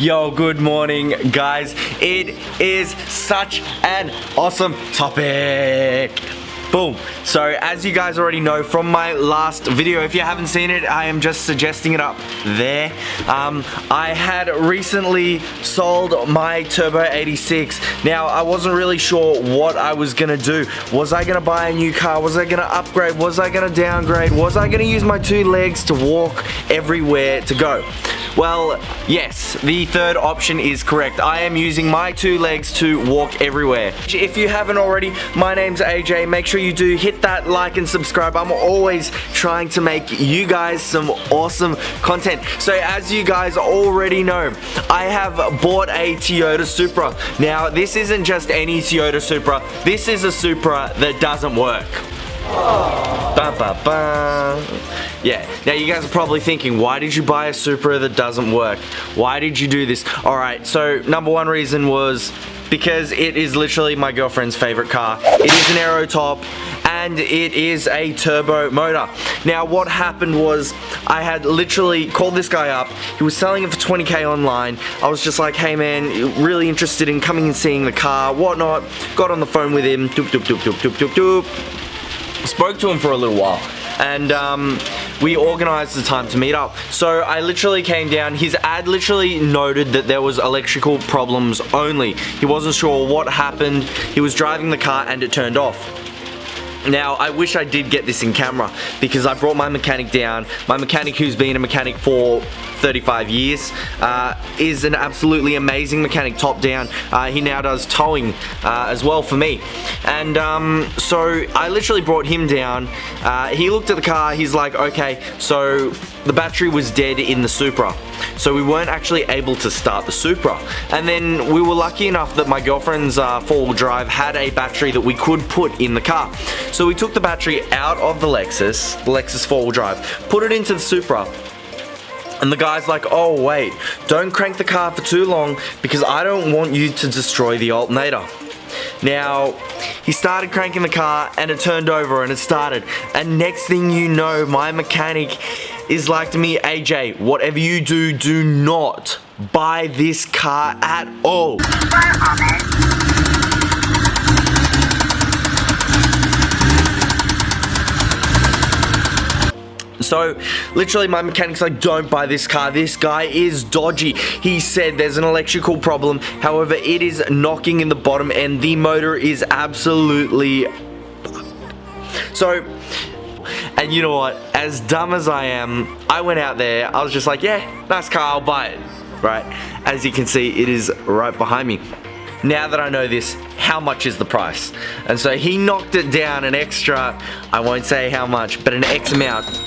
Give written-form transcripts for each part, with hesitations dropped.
Yo, good morning, guys. It is such an awesome topic. Boom. So as you guys already know from my last video, if you haven't seen it, I am just suggesting it up there. I had recently sold my Turbo 86. Now I wasn't really sure what I was gonna do. Was I gonna buy a new car? Was I gonna upgrade? Was I gonna downgrade? Was I gonna use my two legs to walk everywhere to go? Well, yes, the third option is correct. I am using my two legs to walk everywhere. If you haven't already, my name's AJ. Make sure you do hit that like and subscribe. I'm always trying to make you guys some awesome content. So as you guys already know, I have bought a Toyota Supra. Now, this isn't just any Toyota Supra. This is a Supra that doesn't work. Ba, ba, ba. Yeah, now you guys are probably thinking, why did you buy a Supra that doesn't work? Why did you do this? Alright, so number one reason was because it is literally my girlfriend's favorite car. It is an aero top and it is a turbo motor. Now what happened was I had literally called this guy up. He was selling it for 20k online. I was just like, hey man, really interested in coming and seeing the car, whatnot. Got on the phone with him, doop doop doop doop doop doop doop. Spoke to him for a little while and we organized the time to meet up. So I literally came down. His ad literally noted that there was electrical problems only. He wasn't sure what happened. He was driving the car and it turned off. Now, I wish I did get this in camera because I brought my mechanic down. My mechanic, who's been a mechanic for 35 years, is an absolutely amazing mechanic, top down. He now does towing as well for me. And so I literally brought him down. He looked at the car, he's like, okay, so the battery was dead in the Supra. So we weren't actually able to start the Supra. And then we were lucky enough that my girlfriend's four-wheel drive had a battery that we could put in the car. So we took the battery out of the Lexus four-wheel drive, put it into the Supra. And the guy's like, oh wait, don't crank the car for too long because I don't want you to destroy the alternator. Now, he started cranking the car and it turned over and it started. And next thing you know, my mechanic is like to me, AJ, whatever you do, do not buy this car at all. So literally my mechanic's like, don't buy this car, this guy is dodgy. He said there's an electrical problem, however it is knocking in the bottom and the motor is absolutely so. And you know what, as dumb as I am, I went out there, I was just like, yeah, nice car, I'll buy it, right? As you can see, it is right behind me. Now that I know this, how much is the price? And so he knocked it down an extra, I won't say how much, but an X amount.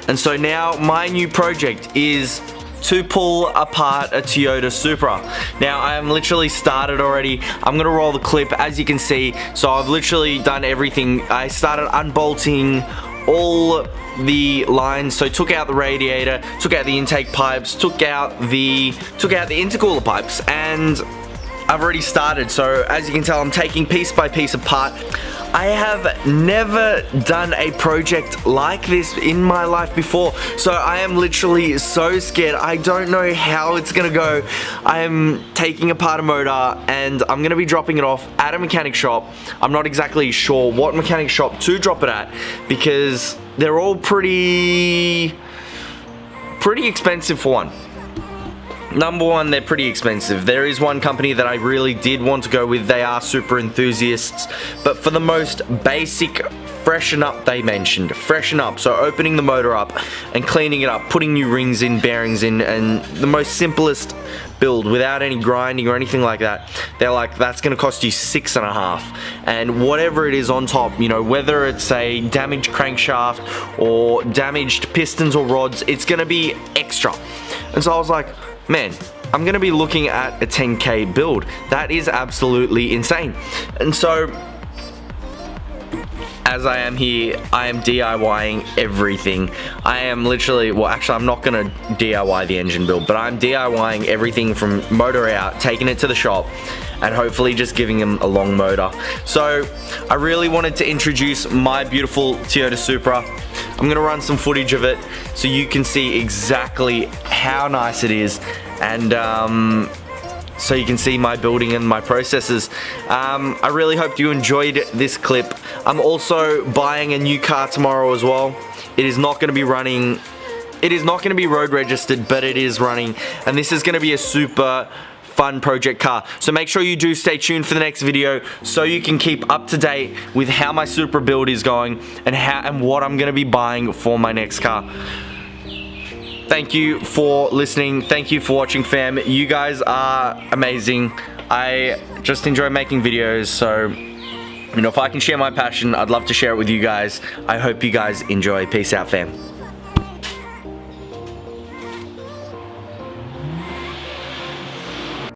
And so now my new project is to pull apart a Toyota Supra. Now I am literally started already. I'm gonna roll the clip as you can see. So I've literally done everything. I started unbolting all the lines, so took out the radiator, took out the intake pipes, took out the intercooler pipes, and I've already started. So as you can tell, I'm taking piece by piece apart. I have never done a project like this in my life before, so I am literally so scared. I don't know how it's gonna go. I am taking apart a motor and I'm gonna be dropping it off at a mechanic shop. I'm not exactly sure what mechanic shop to drop it at because they're all pretty expensive for one. Number one, they're pretty expensive. There is one company that I really did want to go with. They are super enthusiasts, but for the most basic freshen up, they mentioned freshen up, so opening the motor up and cleaning it up, putting new rings in, bearings in, and the most simplest build without any grinding or anything like that, they're like, that's gonna cost you $6.5, and whatever it is on top, you know, whether it's a damaged crankshaft or damaged pistons or rods, it's gonna be extra. And so I was like, man, I'm gonna be looking at a 10k build. That is absolutely insane. And so as I am here, I am DIYing everything. I am literally, well actually I'm not gonna DIY the engine build, but I'm DIYing everything from motor out, taking it to the shop, and hopefully just giving him a long motor. So I really wanted to introduce my beautiful Toyota Supra. I'm gonna run some footage of it so you can see exactly how nice it is, and so you can see my building and my processes. I really hope you enjoyed this clip. I'm also buying a new car tomorrow as well. It is not gonna be running, it is not gonna be road registered, but it is running, and this is gonna be a super fun project car. So make sure you do stay tuned for the next video so you can keep up to date with how my Supra build is going and what I'm gonna be buying for my next car. Thank you for listening. Thank you for watching, fam. You guys are amazing. I just enjoy making videos, so you know, if I can share my passion, I'd love to share it with you guys. I hope you guys enjoy. Peace out, fam.